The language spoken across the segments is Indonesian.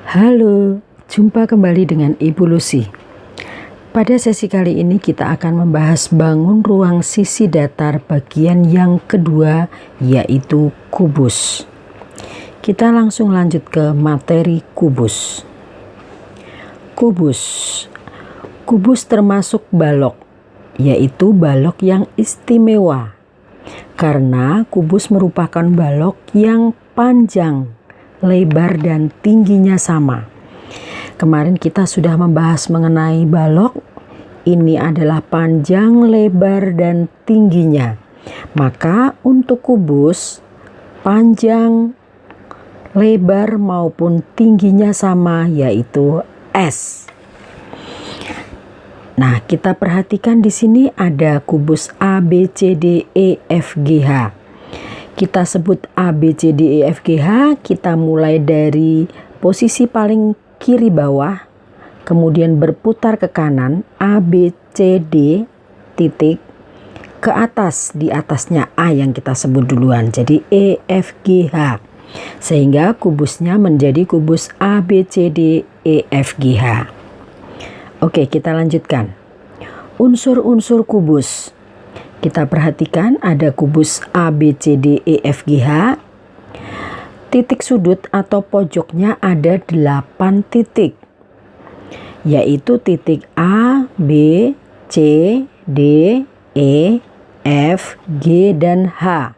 Halo, jumpa kembali dengan Ibu Lucy. Pada sesi kali ini kita akan membahas bangun ruang sisi datar bagian yang kedua, yaitu kubus. Kita langsung lanjut ke materi kubus. Kubus termasuk balok, yaitu balok yang istimewa. Karena kubus merupakan balok yang panjang, lebar dan tingginya sama. Kemarin kita sudah membahas mengenai balok. Ini adalah panjang, lebar dan tingginya. Maka untuk kubus, panjang, lebar maupun tingginya sama, yaitu S. Nah, kita perhatikan di sini ada kubus A, B, C, D, E, F, G, H. Kita sebut A, B, C, D, E, F, G, H. Kita mulai dari posisi paling kiri bawah, kemudian berputar ke kanan, A, B, C, D, titik, ke atas, di atasnya A yang kita sebut duluan. Jadi E, F, G, H. Sehingga kubusnya menjadi kubus A, B, C, D, E, F, G, H. Oke, kita lanjutkan. Unsur-unsur kubus. Kita perhatikan ada kubus A, B, C, D, E, F, G, H. Titik sudut atau pojoknya ada 8 titik. Yaitu titik A, B, C, D, E, F, G, dan H.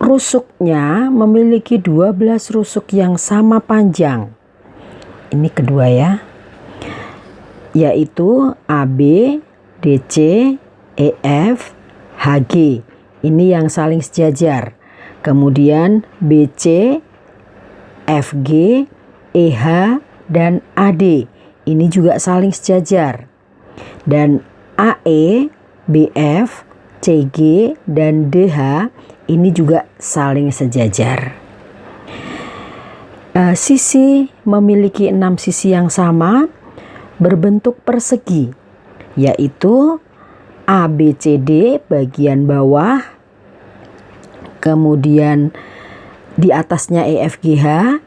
Rusuknya memiliki 12 rusuk yang sama panjang. Ini kedua ya. Yaitu AB, DC, EF, HG. Ini yang saling sejajar. Kemudian BC, FG, EH, dan AD. Ini juga saling sejajar. Dan AE, BF, CG, dan DH ini juga saling sejajar. Sisi memiliki 6 sisi yang sama, berbentuk persegi, yaitu ABCD bagian bawah, kemudian di atasnya EFGH,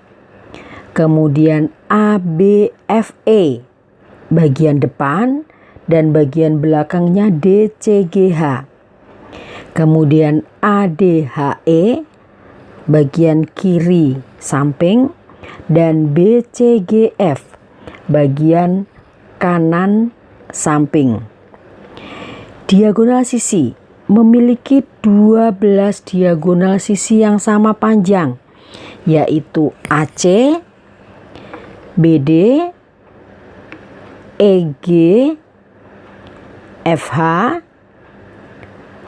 kemudian ABFE bagian depan, dan bagian belakangnya DCGH, kemudian ADHE bagian kiri samping, dan BCGF bagian kanan samping. Diagonal sisi memiliki 12 diagonal sisi yang sama panjang, yaitu AC, BD, EG, FH,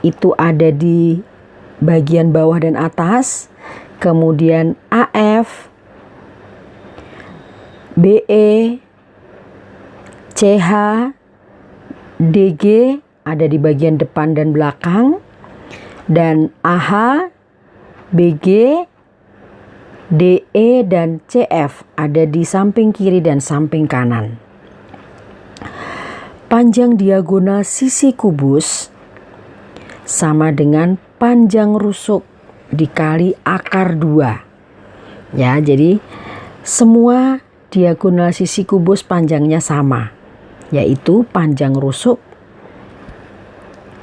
itu ada di bagian bawah dan atas, kemudian AF, BE, CH, DG ada di bagian depan dan belakang, dan AH, BG, DE, dan CF ada di samping kiri dan samping kanan. Panjang diagonal sisi kubus sama dengan panjang rusuk dikali akar 2. Ya, jadi semua diagonal sisi kubus panjangnya sama, yaitu panjang rusuk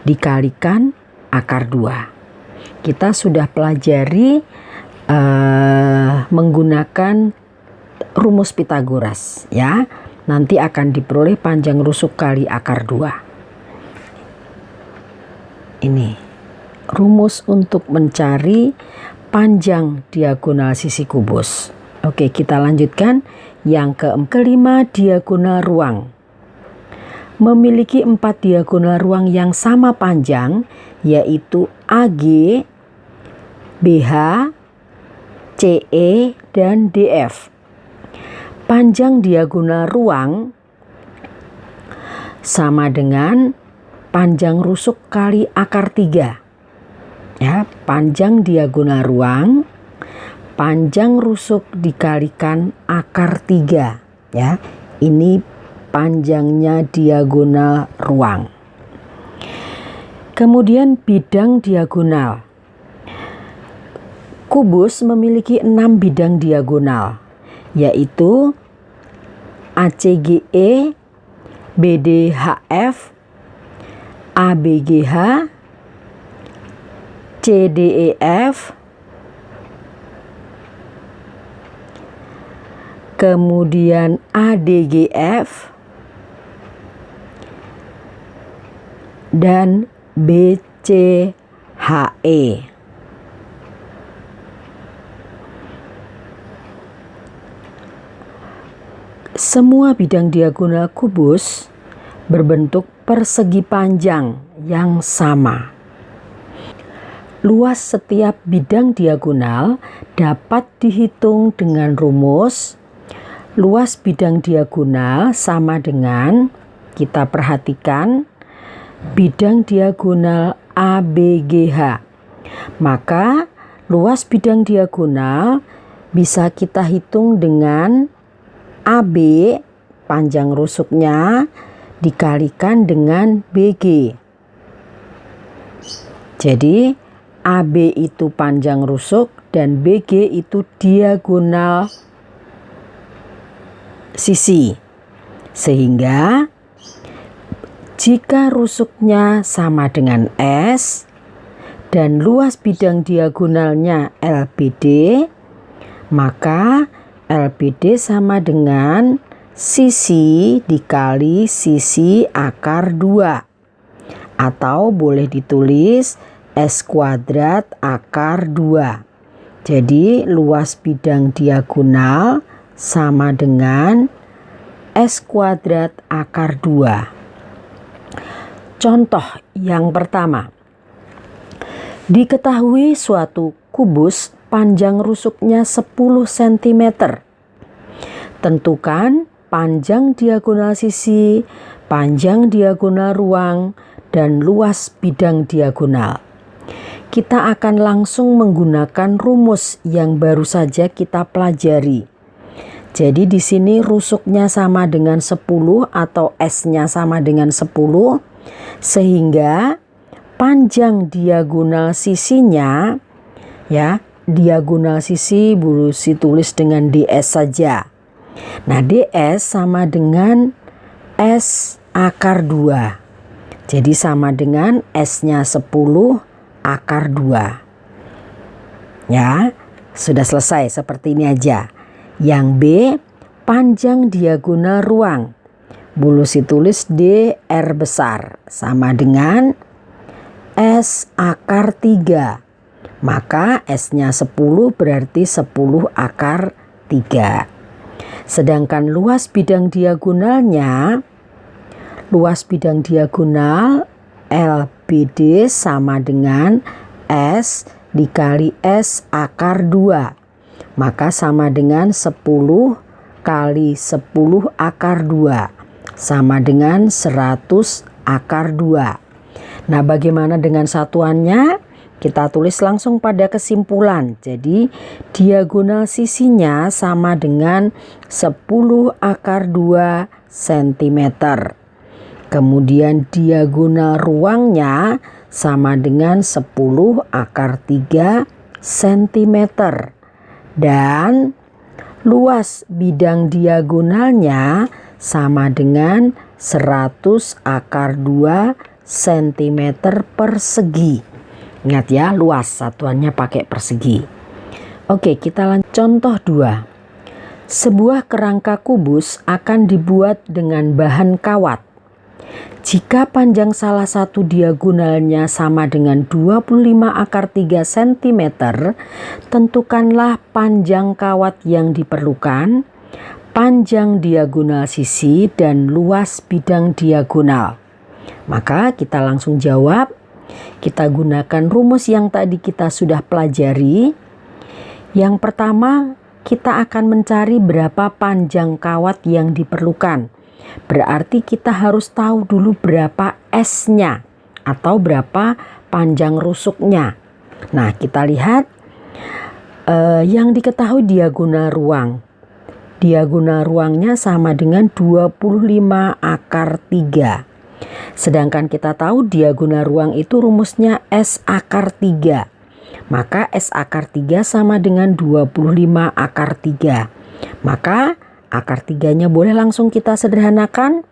dikalikan akar 2. Kita sudah pelajari menggunakan rumus Pythagoras ya. Nanti akan diperoleh panjang rusuk kali akar 2. Ini rumus untuk mencari panjang diagonal sisi kubus. Oke, kita lanjutkan. Yang kelima, diagonal ruang. Memiliki 4 diagonal ruang yang sama panjang, yaitu AG, BH, CE, dan DF. Panjang diagonal ruang sama dengan panjang rusuk kali akar 3. Ya, panjang diagonal ruang, panjang rusuk dikalikan akar 3. Ya, ini panjangnya diagonal ruang. Kemudian bidang diagonal. Kubus memiliki 6 bidang diagonal, yaitu ACGE, BDHF, ABGH, CDEF, kemudian ADGF, dan BCHE. Semua bidang diagonal kubus berbentuk persegi panjang yang sama. Luas setiap bidang diagonal dapat dihitung dengan rumus luas bidang diagonal sama dengan, kita perhatikan, bidang diagonal ABGH. Maka luas bidang diagonal bisa kita hitung dengan AB panjang rusuknya dikalikan dengan BG. Jadi AB itu panjang rusuk dan BG itu diagonal sisi. Sehingga jika rusuknya sama dengan S dan luas bidang diagonalnya LBD, maka LBD sama dengan sisi dikali sisi akar 2. Atau boleh ditulis S kuadrat akar 2. Jadi luas bidang diagonal sama dengan S kuadrat akar 2. Contoh yang pertama. Diketahui suatu kubus panjang rusuknya 10 cm. Tentukan panjang diagonal sisi, panjang diagonal ruang, dan luas bidang diagonal. Kita akan langsung menggunakan rumus yang baru saja kita pelajari. Jadi di sini rusuknya sama dengan 10 atau S-nya sama dengan 10, sehingga panjang diagonal sisinya, ya, diagonal sisi boleh ditulis dengan DS saja. Nah, DS sama dengan S akar 2. Jadi sama dengan S-nya 10 akar 2. Ya, sudah selesai seperti ini aja. Yang B, panjang diagonal ruang. Boleh ditulis DR besar sama dengan S akar 3. Maka S-nya 10 berarti 10 akar 3. Sedangkan luas bidang diagonalnya, luas bidang diagonal LBD sama dengan S dikali S akar 2. Maka sama dengan 10 kali 10 akar 2. Sama dengan 100 akar 2. Nah, bagaimana dengan satuannya? Kita tulis langsung pada kesimpulan. Jadi diagonal sisinya sama dengan 10 akar 2 cm. Kemudian diagonal ruangnya sama dengan 10 akar 3 cm. Dan luas bidang diagonalnya sama dengan 100 akar 2 cm persegi. Ingat ya, luas satuannya pakai persegi. Oke, kita lanjut. Contoh 2. Sebuah kerangka kubus akan dibuat dengan bahan kawat. Jika panjang salah satu diagonalnya sama dengan 25 akar 3 cm, tentukanlah panjang kawat yang diperlukan, panjang diagonal sisi, dan luas bidang diagonal. Maka kita langsung jawab. Kita gunakan rumus yang tadi kita sudah pelajari. Yang pertama, kita akan mencari berapa panjang kawat yang diperlukan. Berarti kita harus tahu dulu berapa S-nya atau berapa panjang rusuknya. Nah, kita lihat yang diketahui diagonal ruang. Diagonal ruangnya sama dengan 25 akar 3. Sedangkan kita tahu diagonal ruang itu rumusnya S akar 3. Maka S akar 3 sama dengan 25 akar 3. Maka akar 3-nya boleh langsung kita sederhanakan.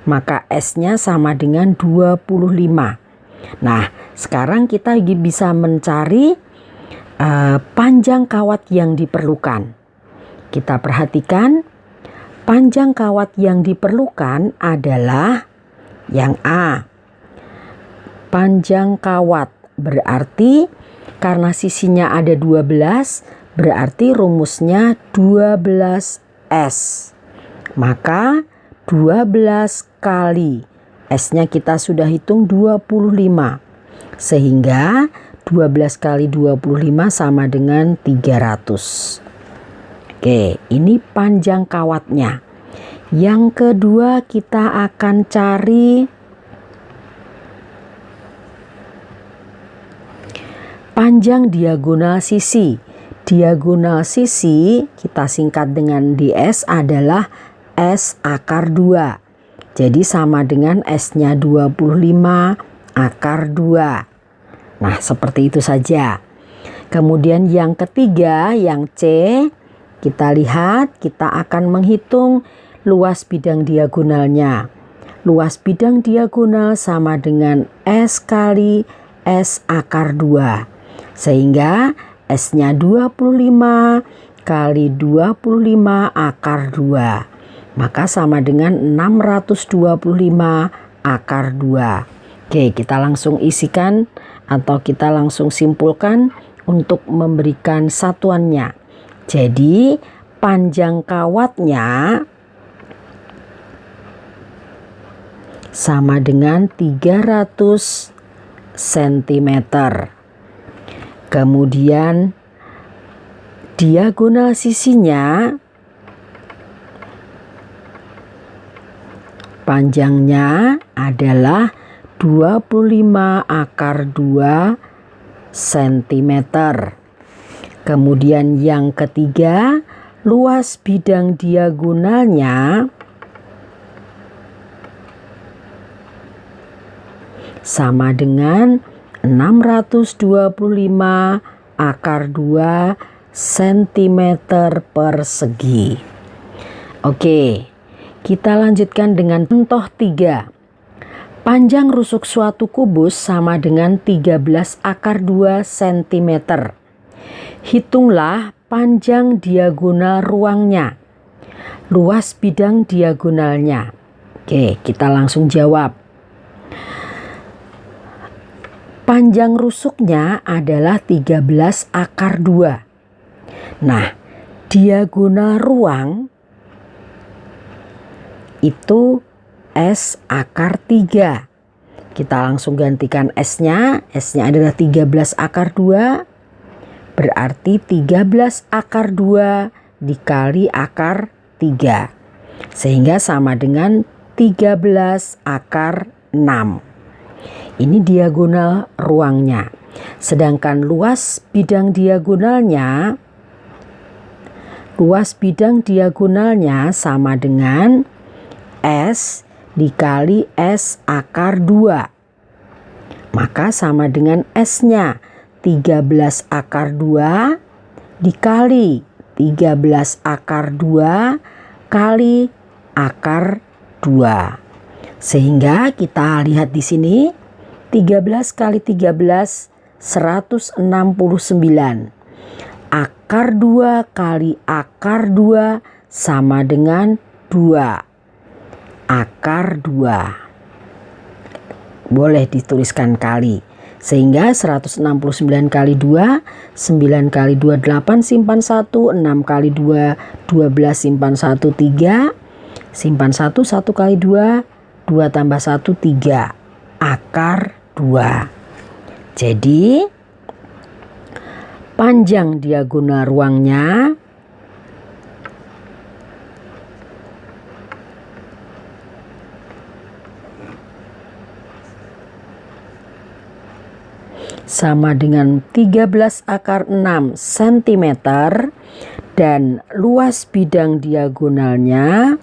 Maka S-nya sama dengan 25. Nah, sekarang kita bisa mencari panjang kawat yang diperlukan. Kita perhatikan, panjang kawat yang diperlukan adalah yang A. Panjang kawat berarti karena sisinya ada 12, berarti rumusnya 12S. Maka 12 kali S-nya kita sudah hitung 25. Sehingga 12 kali 25 sama dengan 300. Oke, ini panjang kawatnya. Yang kedua kita akan cari panjang diagonal sisi. Diagonal sisi kita singkat dengan DS adalah S akar 2. Jadi sama dengan S-nya 25 akar 2. Nah, seperti itu saja. Kemudian yang ketiga, yang C, kita lihat kita akan menghitung luas bidang diagonalnya. Luas bidang diagonal sama dengan S kali S akar 2. Sehingga S-nya 25 kali 25 akar 2. Maka sama dengan 625 akar 2. Oke, kita langsung isikan atau kita langsung simpulkan untuk memberikan satuannya. Jadi panjang kawatnya sama dengan 300 cm. Kemudian diagonal sisinya panjangnya adalah 25 akar 2 cm. Kemudian yang ketiga, luas bidang diagonalnya sama dengan 625 akar 2 cm persegi. Oke, kita lanjutkan dengan contoh 3. Panjang rusuk suatu kubus sama dengan 13 akar 2 cm. Hitunglah panjang diagonal ruangnya, luas bidang diagonalnya. Oke, kita langsung jawab. Panjang rusuknya adalah 13 akar 2. Nah, diagonal ruang itu S akar 3. Kita langsung gantikan S-nya. S-nya adalah 13 akar 2. Berarti 13 akar 2 dikali akar 3. Sehingga sama dengan 13 akar 6. Ini diagonal ruangnya. Sedangkan luas bidang diagonalnya sama dengan S dikali S akar 2. Maka sama dengan S-nya 13 akar 2 dikali 13 akar 2 kali akar 2. Sehingga kita lihat di sini 13 kali 13 169. Akar 2 kali akar 2 sama dengan 2. Akar 2. Boleh dituliskan kali. Sehingga 169 kali 2, 9 kali 2, 8, simpan 1, 6 kali 2, 12, simpan 1, 3, simpan 1, 1 kali 2, 2 tambah 1, 3. Akar 2. Jadi panjang diagonal ruangnya sama dengan 13 akar 6 cm dan luas bidang diagonalnya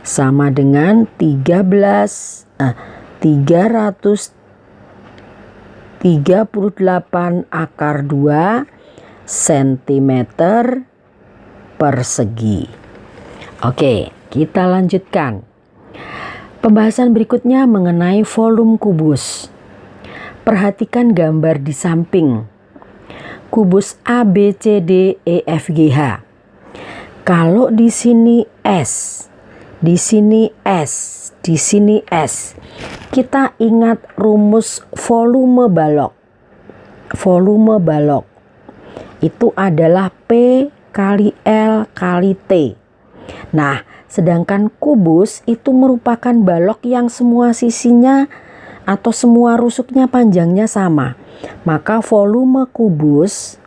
sama dengan 300 38/2 cm persegi. Oke, kita lanjutkan. Pembahasan berikutnya mengenai volume kubus. Perhatikan gambar di samping. Kubus A, B, C, D, E, F, G, H. Kalau di sini S, di sini S, di sini S, kita ingat rumus volume balok. Volume balok itu adalah P kali L kali T. Nah, sedangkan kubus itu merupakan balok yang semua sisinya atau semua rusuknya panjangnya sama. Maka volume kubus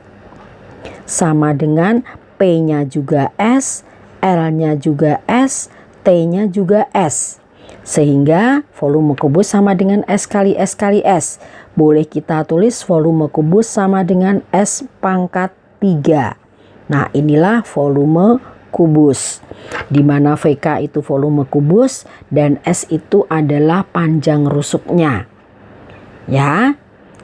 sama dengan P-nya juga S, L-nya juga S, T-nya juga S. Sehingga volume kubus sama dengan S kali S kali S. Boleh kita tulis volume kubus sama dengan S pangkat 3. Nah, inilah volume kubus, di mana VK itu volume kubus dan S itu adalah panjang rusuknya. Ya,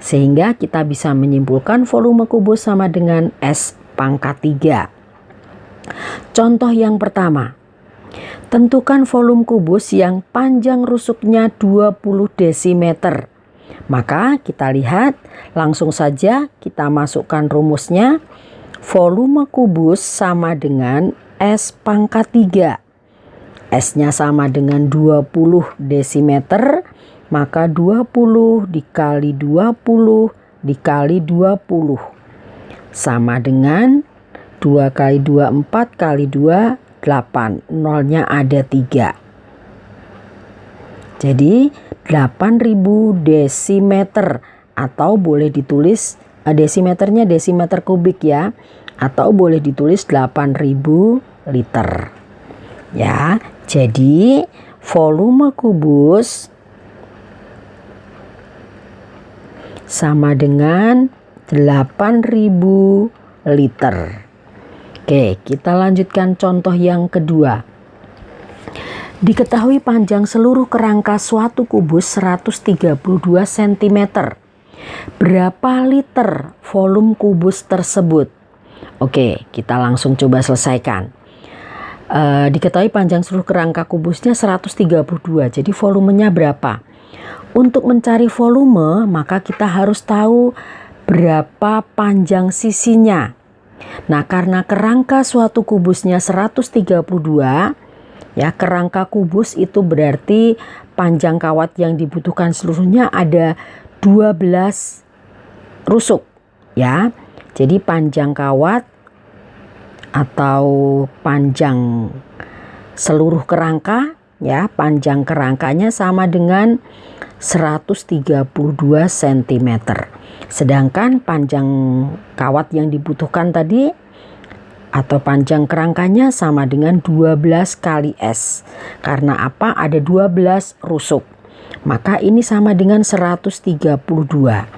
sehingga kita bisa menyimpulkan volume kubus sama dengan S pangkat 3. Contoh yang pertama. Tentukan volume kubus yang panjang rusuknya 20 desimeter. Maka kita lihat, langsung saja kita masukkan rumusnya. Volume kubus sama dengan S pangkat 3. S-nya sama dengan 20 desimeter, maka 20 dikali 20 dikali 20 sama dengan 2 kali 2 4 kali 2 8. Nolnya ada 3. Jadi 8000 desimeter, atau boleh ditulis desimeternya desimeter kubik ya, atau boleh ditulis 8000 liter. Ya, jadi volume kubus sama dengan 8000 liter. Oke, kita lanjutkan contoh yang kedua. Diketahui panjang seluruh kerangka suatu kubus 132 cm. Berapa liter volume kubus tersebut? Oke, kita langsung coba selesaikan. Diketahui panjang seluruh kerangka kubusnya 132, jadi volumenya berapa? Untuk mencari volume, maka kita harus tahu berapa panjang sisinya. Nah, karena kerangka suatu kubusnya 132, ya, kerangka kubus itu berarti panjang kawat yang dibutuhkan seluruhnya ada 12 rusuk, ya. Jadi panjang kawat atau panjang seluruh kerangka, ya, panjang kerangkanya sama dengan 132 cm. Sedangkan panjang kawat yang dibutuhkan tadi atau panjang kerangkanya sama dengan 12 kali S. Karena apa? Ada 12 rusuk. Maka ini sama dengan 132.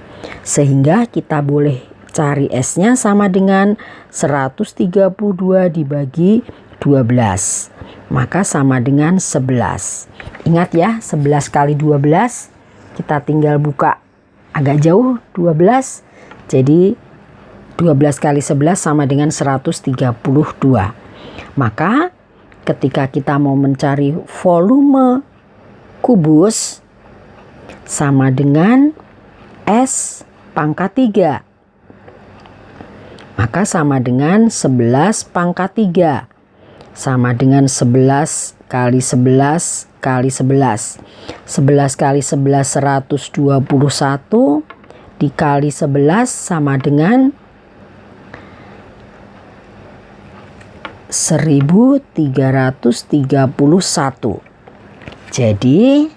Sehingga kita boleh cari S-nya sama dengan 132 dibagi 12. Maka sama dengan 11. Ingat ya, 11 kali 12. Kita tinggal buka agak jauh 12. Jadi 12 kali 11 sama dengan 132. Maka ketika kita mau mencari volume kubus sama dengan S pangkat 3. Maka sama dengan 11 pangkat 3. Sama dengan 11 kali 11 kali 11. 11 kali 11 121 dikali 11 sama dengan 1331. Jadi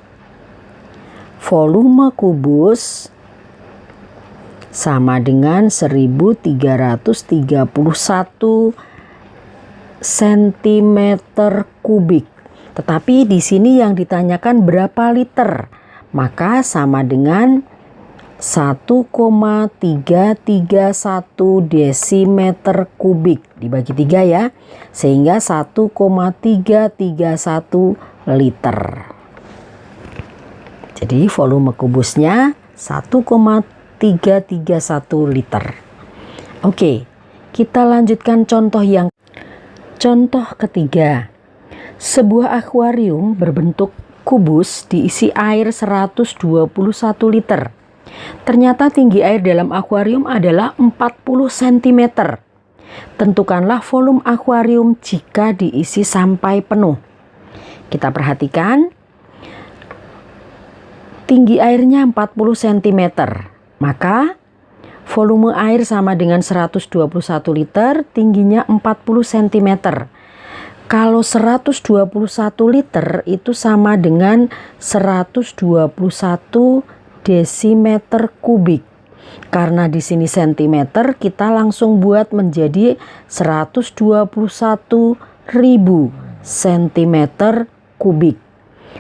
volume kubus sama dengan 1331 cm kubik. Tetapi di sini yang ditanyakan berapa liter, maka sama dengan 1,331 desimeter kubik dibagi 3 ya, sehingga 1,331 liter. Jadi volume kubusnya 1,331 331 liter. Oke, kita lanjutkan contoh ketiga. Sebuah akuarium berbentuk kubus diisi air 121 liter. Ternyata tinggi air dalam akuarium adalah 40 cm. Tentukanlah volume akuarium jika diisi sampai penuh. Kita perhatikan, tinggi airnya 40 cm. Maka volume air sama dengan 121 liter, tingginya 40 cm. Kalau 121 liter itu sama dengan 121 desimeter kubik. Karena di sini sentimeter, kita langsung buat menjadi 121.000 centimeter kubik.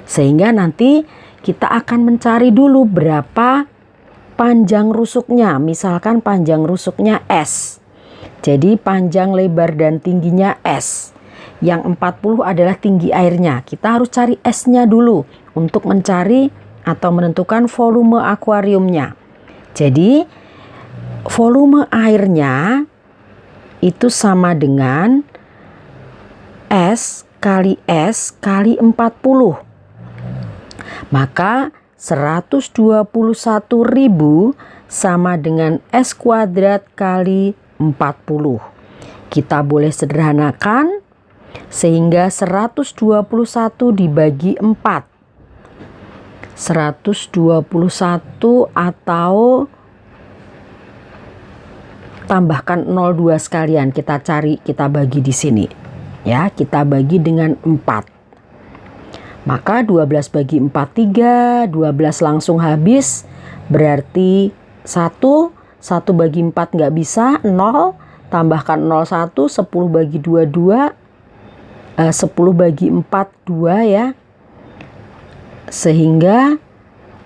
Sehingga nanti kita akan mencari dulu berapa panjang rusuknya. Misalkan panjang rusuknya S. Jadi panjang, lebar, dan tingginya S. Yang 40 adalah tinggi airnya. Kita harus cari S-nya dulu untuk mencari atau menentukan volume akuariumnya. Jadi volume airnya itu sama dengan S kali 40. Maka 121.000 sama dengan S kuadrat kali 40. Kita boleh sederhanakan sehingga 121 dibagi 4. 121 atau tambahkan 02 sekalian, kita cari, kita bagi di sini. Ya, kita bagi dengan 4. Maka 12 bagi 4 3, 12 langsung habis, berarti 1 bagi 4 nggak bisa, 0, tambahkan 01, 10 bagi 2 2, 10 bagi 4 2 ya. Sehingga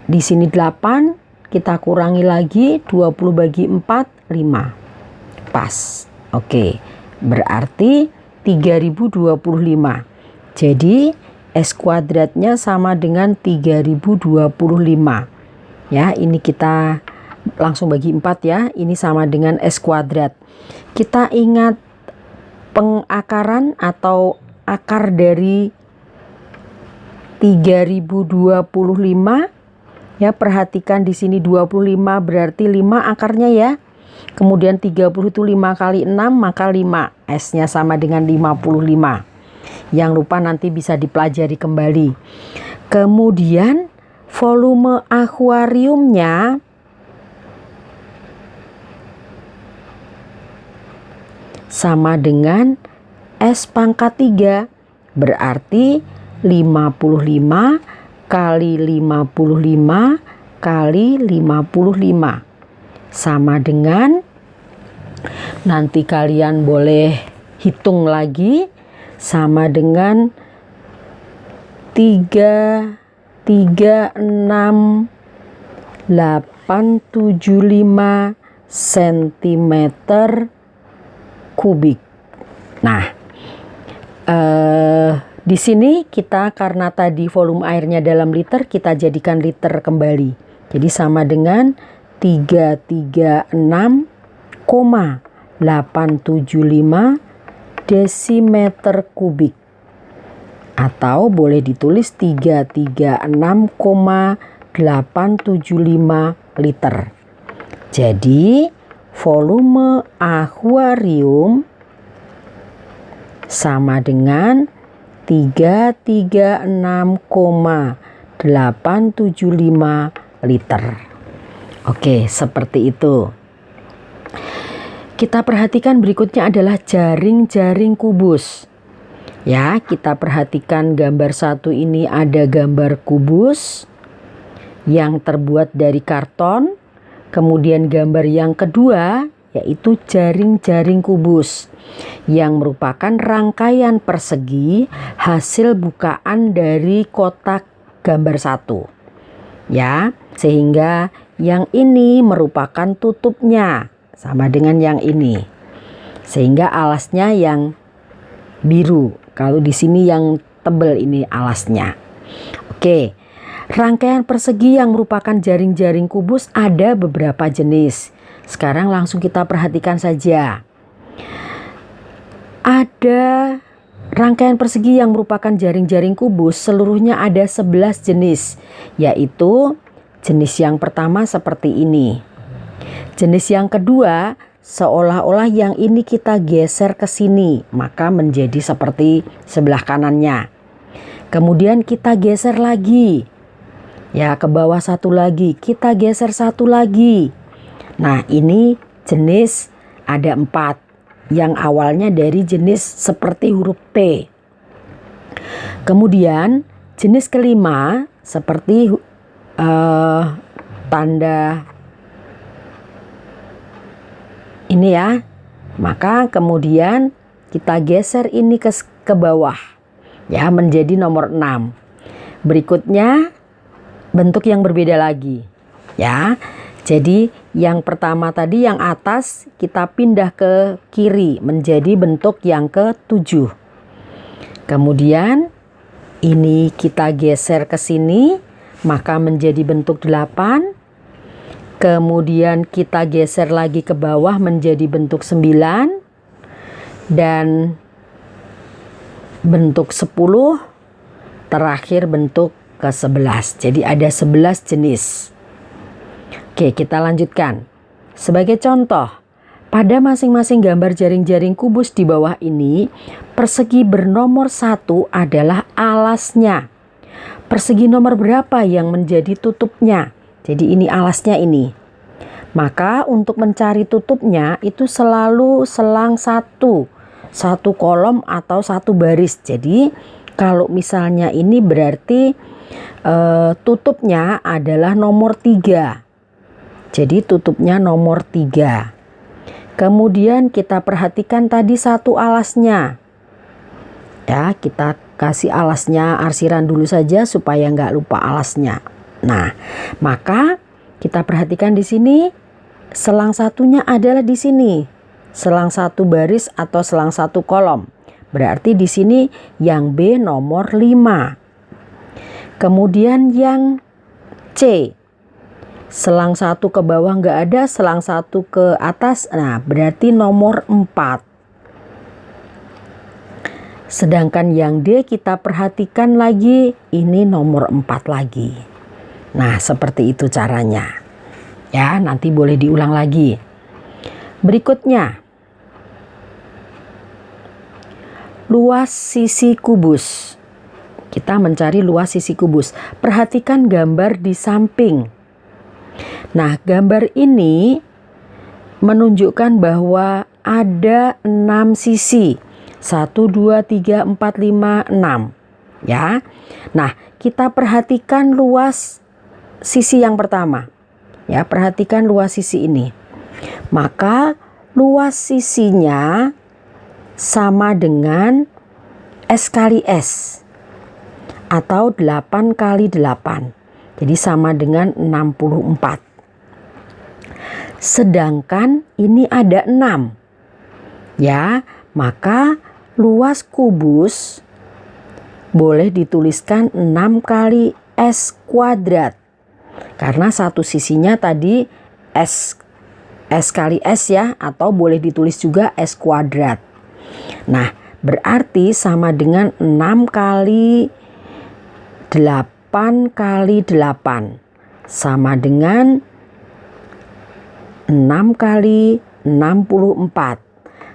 di sini 8, kita kurangi lagi, 20 bagi 4 5. Pas. Oke. Berarti 3025. Jadi S kuadratnya sama dengan 3025. Ya, ini kita langsung bagi 4 ya. Ini sama dengan S kuadrat. Kita ingat pengakaran atau akar dari 3025 ya, perhatikan di sini 25 berarti 5 akarnya ya. Kemudian 30 itu 5 kali 6 maka 5, S-nya sama dengan 55. Yang lupa nanti bisa dipelajari kembali. Kemudian volume akuariumnya sama dengan S pangkat 3, berarti 55 kali 55 kali 55 sama dengan, nanti kalian boleh hitung lagi, sama dengan 336.875 cm kubik. Nah, di sini kita karena tadi volume airnya dalam liter, kita jadikan liter kembali. Jadi sama dengan 336,875 desimeter kubik. Atau boleh ditulis 336,875 liter. Jadi volume akuarium sama dengan 336,875 liter. Oke, seperti itu. Kita perhatikan berikutnya adalah jaring-jaring kubus. Ya, kita perhatikan gambar 1 ini ada gambar kubus yang terbuat dari karton. Kemudian gambar yang kedua yaitu jaring-jaring kubus yang merupakan rangkaian persegi hasil bukaan dari kotak gambar 1. Ya, sehingga yang ini merupakan tutupnya sama dengan yang ini. Sehingga alasnya yang biru. Kalau di sini yang tebal ini alasnya. Oke. Rangkaian persegi yang merupakan jaring-jaring kubus ada beberapa jenis. Sekarang langsung kita perhatikan saja. Ada rangkaian persegi yang merupakan jaring-jaring kubus, seluruhnya ada 11 jenis, yaitu jenis yang pertama seperti ini. Jenis yang kedua, seolah-olah yang ini kita geser ke sini, maka menjadi seperti sebelah kanannya. Kemudian kita geser lagi, ya ke bawah satu lagi, kita geser satu lagi. Nah, ini jenis ada 4, yang awalnya dari jenis seperti huruf T. Kemudian jenis kelima seperti tanda ini ya, maka kemudian kita geser ini ke bawah ya, menjadi nomor 6. Berikutnya bentuk yang berbeda lagi ya. Jadi yang pertama tadi yang atas kita pindah ke kiri menjadi bentuk yang ke-7. Kemudian ini kita geser ke sini maka menjadi bentuk 8. Kemudian kita geser lagi ke bawah menjadi bentuk 9 dan bentuk 10, terakhir bentuk ke-11. Jadi ada 11 jenis. Oke, kita lanjutkan. Sebagai contoh, pada masing-masing gambar jaring-jaring kubus di bawah ini, persegi bernomor 1 adalah alasnya. Persegi nomor berapa yang menjadi tutupnya? Jadi ini alasnya ini. Maka untuk mencari tutupnya itu selalu selang satu kolom atau satu baris. Jadi kalau misalnya ini berarti tutupnya adalah nomor 3. Jadi tutupnya nomor 3. Kemudian kita perhatikan tadi satu alasnya. Ya, kita kasih alasnya arsiran dulu saja supaya nggak lupa alasnya. Nah, maka kita perhatikan di sini selang satunya adalah di sini. Selang satu baris atau selang satu kolom. Berarti di sini yang B nomor 5. Kemudian yang C. Selang satu ke bawah nggak ada, selang satu ke atas, nah berarti nomor 4. Sedangkan yang D kita perhatikan lagi, ini nomor 4 lagi. Nah seperti itu caranya. Ya, nanti boleh diulang lagi. Berikutnya, luas sisi kubus. Kita mencari luas sisi kubus. Perhatikan gambar di samping. Nah, gambar ini menunjukkan bahwa ada 6 sisi. 1, 2, 3, 4, 5, 6. Ya. Nah, kita perhatikan luas sisi yang pertama. Ya, perhatikan luas sisi ini. Maka luas sisinya sama dengan S kali S atau 8 kali 8. Jadi sama dengan 64. Sedangkan ini ada 6. Ya, maka luas kubus boleh dituliskan 6 kali S kuadrat. Karena satu sisinya tadi S kali S ya, atau boleh ditulis juga S kuadrat. Nah, berarti sama dengan 6 kali 8 kali 8 sama dengan 6 kali 64.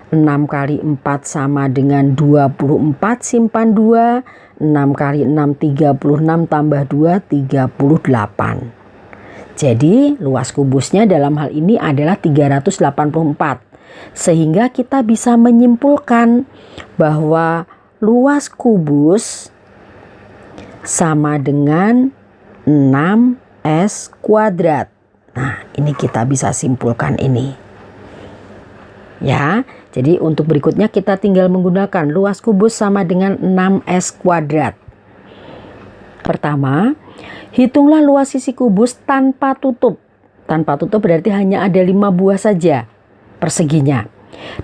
6 kali 4 sama dengan 24, simpan 2. 6 kali 6 36 tambah 2 38. Jadi luas kubusnya dalam hal ini adalah 384. Sehingga kita bisa menyimpulkan bahwa luas kubus sama dengan 6S kuadrat. Nah, ini kita bisa simpulkan ini. Ya, jadi untuk berikutnya kita tinggal menggunakan luas kubus sama dengan 6S kuadrat. Pertama, hitunglah luas sisi kubus tanpa tutup. Tanpa tutup berarti hanya ada 5 buah saja perseginya.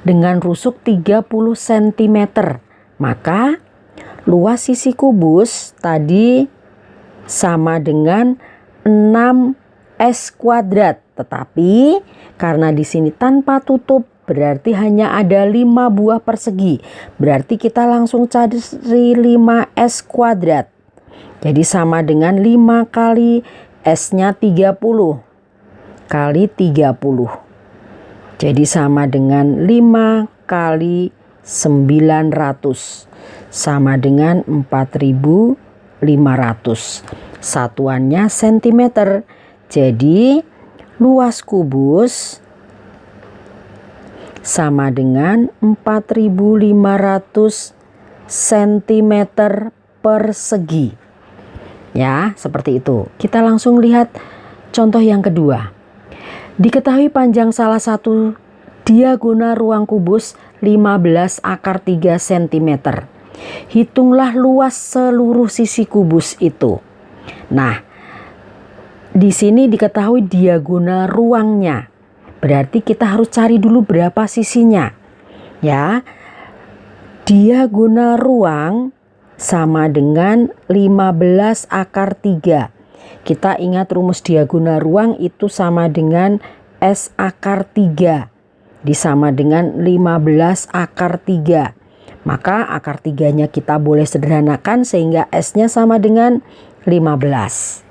Dengan rusuk 30 cm. Maka luas sisi kubus tadi sama dengan 6S kuadrat. Tetapi karena di sini tanpa tutup, berarti hanya ada 5 buah persegi. Berarti kita langsung cari 5S kuadrat. Jadi sama dengan 5 kali S-nya 30 kali 30. Jadi sama dengan 5 kali 900 sama dengan 4.500. Satuannya sentimeter. Jadi luas kubus sama dengan 4.500 cm persegi. Ya, seperti itu. Kita langsung lihat contoh yang kedua. Diketahui panjang salah satu diagonal ruang kubus 15 akar 3 cm. Hitunglah luas seluruh sisi kubus itu. Nah, di sini diketahui diagonal ruangnya. Berarti kita harus cari dulu berapa sisinya. Ya. Diagonal ruang sama dengan 15 akar 3. Kita ingat rumus diagonal ruang itu sama dengan S akar 3. Disama dengan 15 akar 3. Maka akar 3-nya kita boleh sederhanakan sehingga S-nya sama dengan 15.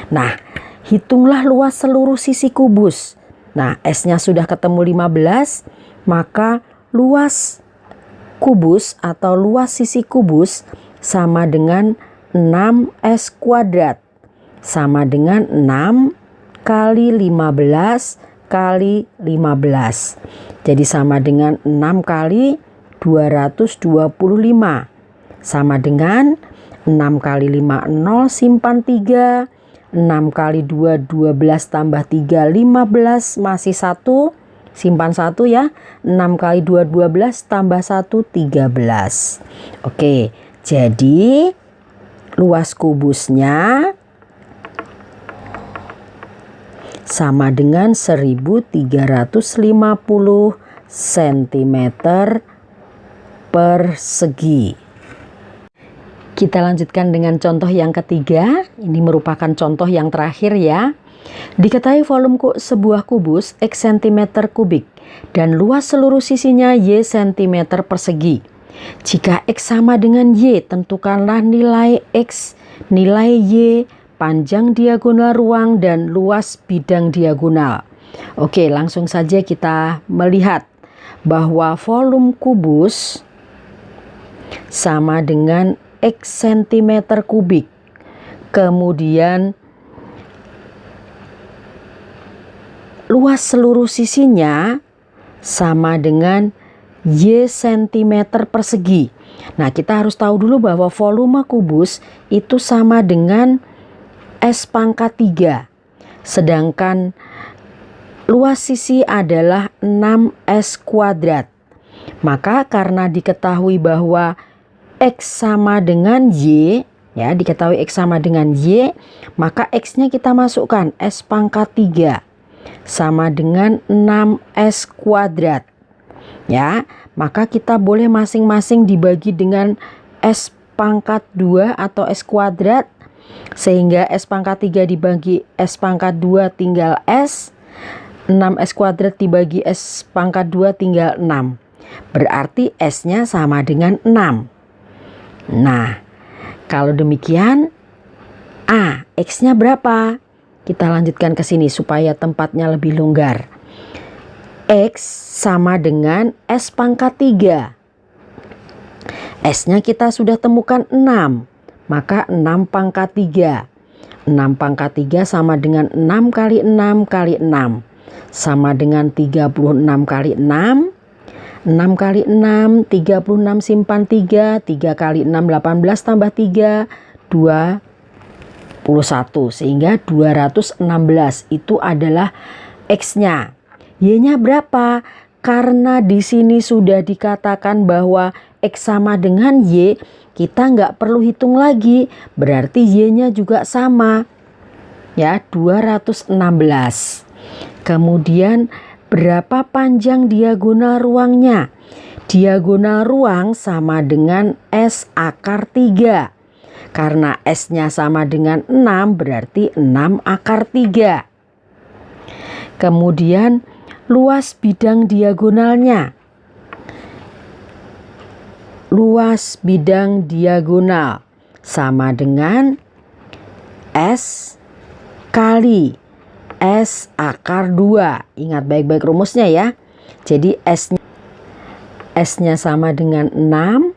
Nah, hitunglah luas seluruh sisi kubus. Nah, S-nya sudah ketemu 15, maka luas kubus atau luas sisi kubus sama dengan 6S kuadrat. Sama dengan 6 kali 15 kali 15. Jadi sama dengan 6 kali 225. Sama dengan 6 kali 5, 0, simpan 3. 6 kali 2, 12 tambah 3, 15, masih 1, simpan 1 ya. 6 kali 2, 12 tambah 1, 13. Oke, jadi luas kubusnya sama dengan 1350 cm persegi. Kita lanjutkan dengan contoh yang ketiga. Ini merupakan contoh yang terakhir ya. Diketahui volume sebuah kubus X cm kubik dan luas seluruh sisinya Y cm persegi. Jika X sama dengan Y, tentukanlah nilai X, nilai Y, panjang diagonal ruang, dan luas bidang diagonal. Oke, langsung saja kita melihat bahwa volume kubus sama dengan X cm kubik. Kemudian luas seluruh sisinya sama dengan Y cm persegi. Nah, kita harus tahu dulu bahwa volume kubus itu sama dengan S pangkat 3. Sedangkan luas sisi adalah 6S kuadrat. Maka karena diketahui bahwa X sama dengan Y, ya, diketahui X sama dengan Y, maka X-nya kita masukkan S pangkat 3 sama dengan 6S kuadrat. Ya, maka kita boleh masing-masing dibagi dengan S pangkat 2 atau S kuadrat, sehingga S pangkat 3 dibagi S pangkat 2 tinggal S, 6S kuadrat dibagi S pangkat 2 tinggal 6. Berarti S-nya sama dengan 6. Nah, kalau demikian, X-nya berapa? Kita lanjutkan ke sini supaya tempatnya lebih longgar. X sama dengan S pangkat 3. S-nya kita sudah temukan 6. Maka 6 pangkat 3. 6 pangkat 3 sama dengan 6 kali 6 kali 6. Sama dengan 36 kali 6. 6 kali 6, 36 simpan 3, 3 kali 6, 18 tambah 3, 21. Sehingga 216 itu adalah X-nya. Y-nya berapa? Karena di sini sudah dikatakan bahwa X sama dengan Y, kita nggak perlu hitung lagi. Berarti Y-nya juga sama. Ya, 216. Kemudian berapa panjang diagonal ruangnya? Diagonal ruang sama dengan S akar 3. Karena S-nya sama dengan 6 berarti 6 akar 3. Kemudian luas bidang diagonalnya. Luas bidang diagonal sama dengan S kali S akar 2. Ingat baik-baik rumusnya ya. Jadi S-nya sama dengan 6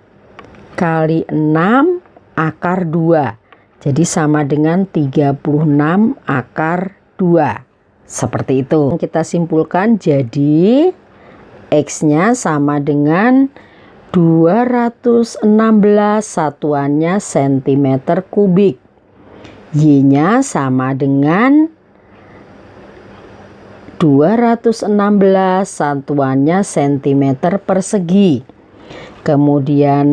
kali 6 akar 2. Jadi sama dengan 36 akar 2. Seperti itu. Kita simpulkan jadi X-nya sama dengan 216 satuannya cm kubik. Y-nya sama dengan 216 satuannya cm persegi. Kemudian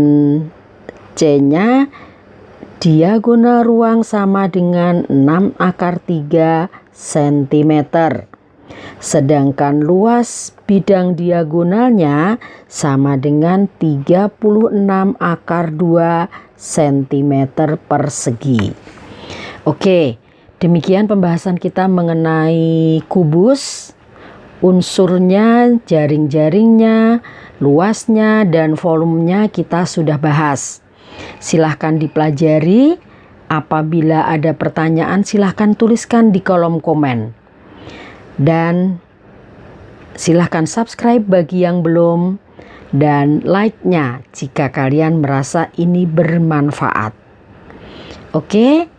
C-nya diagonal ruang sama dengan 6 akar 3 cm. Sedangkan luas bidang diagonalnya sama dengan 36 akar 2 cm persegi. Oke, demikian pembahasan kita mengenai kubus, unsurnya, jaring-jaringnya, luasnya, dan volumenya kita sudah bahas. Silahkan dipelajari. Apabila ada pertanyaan silahkan tuliskan di kolom komen. Dan silahkan subscribe bagi yang belum. Dan like-nya jika kalian merasa ini bermanfaat. Oke,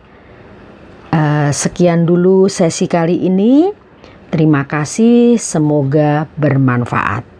sekian dulu sesi kali ini. Terima kasih, semoga bermanfaat.